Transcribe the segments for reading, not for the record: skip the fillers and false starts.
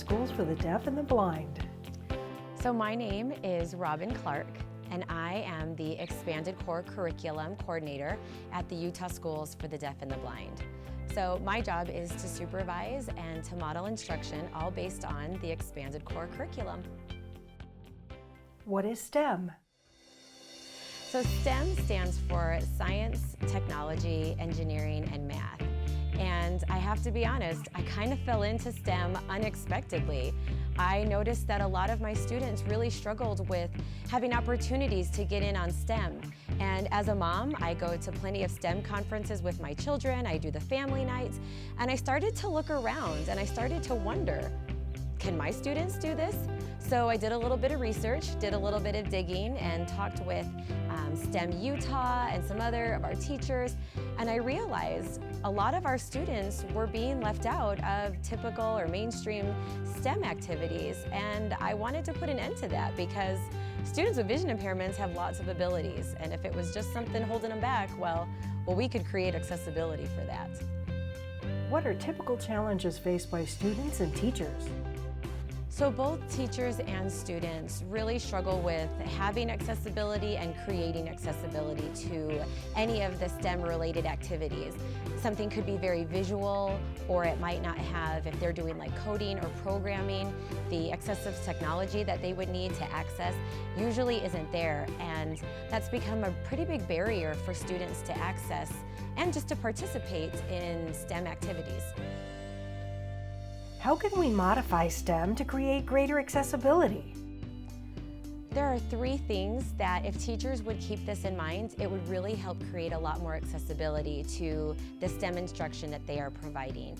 Schools for the Deaf and the Blind. So my name is Robbin Clark, and I am the Expanded Core Curriculum Coordinator at the Utah Schools for the Deaf and the Blind. So my job is to supervise and to model instruction, all based on the Expanded Core Curriculum. What is STEM? So STEM stands for Science, Technology, Engineering, and Math. And I have to be honest, I kind of fell into STEM unexpectedly. I noticed that a lot of my students really struggled with having opportunities to get in on STEM. And as a mom, I go to plenty of STEM conferences with my children, I do the family nights, and I started to look around and I started to wonder, can my students do this? So I did a little bit of research, did a little bit of digging, and talked with STEM Utah and some other of our teachers, and I realized a lot of our students were being left out of typical or mainstream STEM activities, and I wanted to put an end to that because students with vision impairments have lots of abilities, and if it was just something holding them back, well, we could create accessibility for that. What are typical challenges faced by students and teachers? So both teachers and students really struggle with having accessibility and creating accessibility to any of the STEM-related activities. Something could be very visual, or it might not have, if they're doing like coding or programming, the accessible technology that they would need to access usually isn't there, and that's become a pretty big barrier for students to access and just to participate in STEM activities. How can we modify STEM to create greater accessibility? There are three things that if teachers would keep this in mind, it would really help create a lot more accessibility to the STEM instruction that they are providing.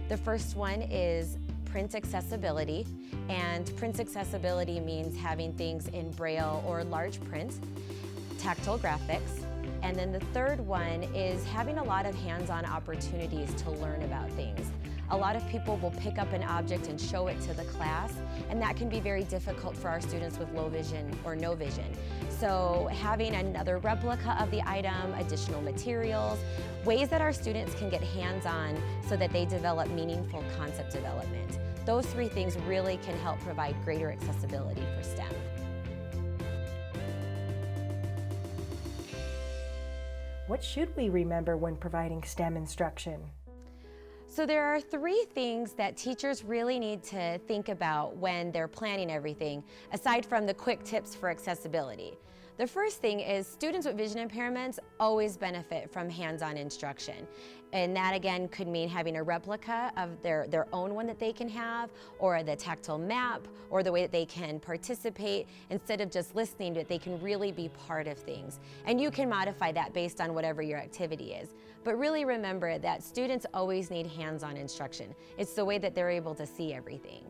The first one is print accessibility, and print accessibility means having things in Braille or large print, tactile graphics, and then the third one is having a lot of hands-on opportunities to learn about things. A lot of people will pick up an object and show it to the class, and that can be very difficult for our students with low vision or no vision. So having another replica of the item, additional materials, ways that our students can get hands-on so that they develop meaningful concept development. Those three things really can help provide greater accessibility for STEM. What should we remember when providing STEM instruction? So there are three things that teachers really need to think about when they're planning everything, aside from the quick tips for accessibility. The first thing is students with vision impairments always benefit from hands-on instruction. And that again could mean having a replica of their own one that they can have, or the tactile map, or the way that they can participate instead of just listening, that they can really be part of things. And you can modify that based on whatever your activity is. But really remember that students always need hands-on instruction. It's the way that they're able to see everything.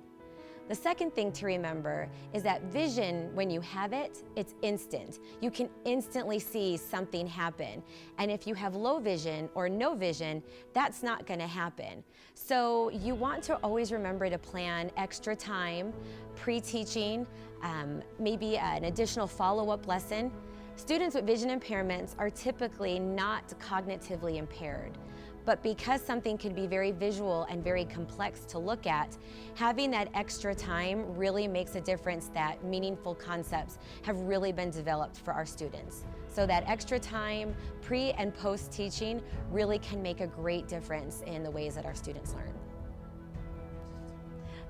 The second thing to remember is that vision, when you have it, it's instant. You can instantly see something happen. And if you have low vision or no vision, that's not going to happen. So you want to always remember to plan extra time, pre-teaching, maybe an additional follow-up lesson. Students with vision impairments are typically not cognitively impaired. But because something can be very visual and very complex to look at, having that extra time really makes a difference that meaningful concepts have really been developed for our students. So that extra time, pre and post teaching, really can make a great difference in the ways that our students learn.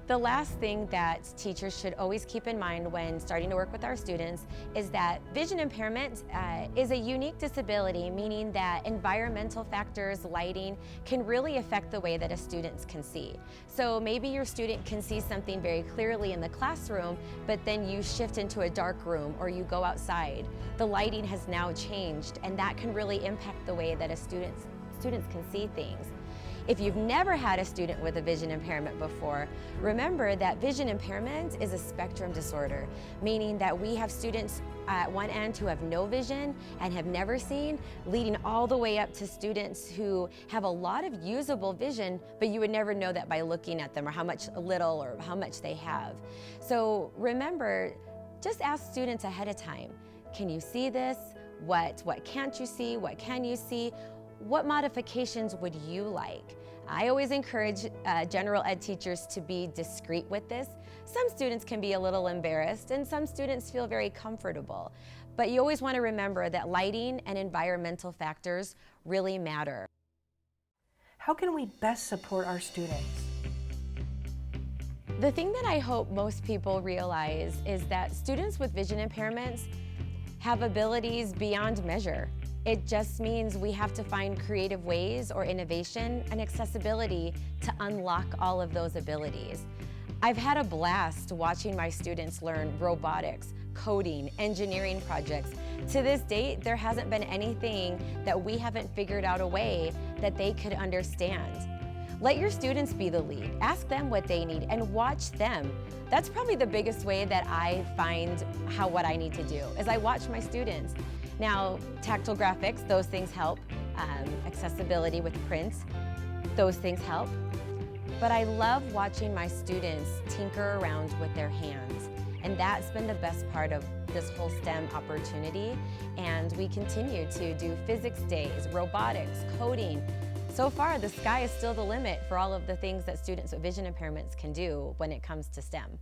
The last thing that teachers should always keep in mind when starting to work with our students is that vision impairment is a unique disability, meaning that environmental factors, lighting, can really affect the way that a student can see. So maybe your student can see something very clearly in the classroom, but then you shift into a dark room or you go outside. The lighting has now changed, and that can really impact the way that students can see things. If you've never had a student with a vision impairment before, remember that vision impairment is a spectrum disorder, meaning that we have students at one end who have no vision and have never seen, leading all the way up to students who have a lot of usable vision, but you would never know that by looking at them or how much little or how much they have. So remember, just ask students ahead of time, can you see this? What can't you see? What can you see? What modifications would you like? I always encourage general ed teachers to be discreet with this. Some students can be a little embarrassed and some students feel very comfortable. But you always want to remember that lighting and environmental factors really matter. How can we best support our students? The thing that I hope most people realize is that students with vision impairments have abilities beyond measure. It just means we have to find creative ways or innovation and accessibility to unlock all of those abilities. I've had a blast watching my students learn robotics, coding, engineering projects. To this date, there hasn't been anything that we haven't figured out a way that they could understand. Let your students be the lead. Ask them what they need and watch them. That's probably the biggest way that I find what I need to do, is I watch my students. Now, tactile graphics, those things help. Accessibility with prints, those things help. But I love watching my students tinker around with their hands. And that's been the best part of this whole STEM opportunity. And we continue to do physics days, robotics, coding. So far, the sky is still the limit for all of the things that students with vision impairments can do when it comes to STEM.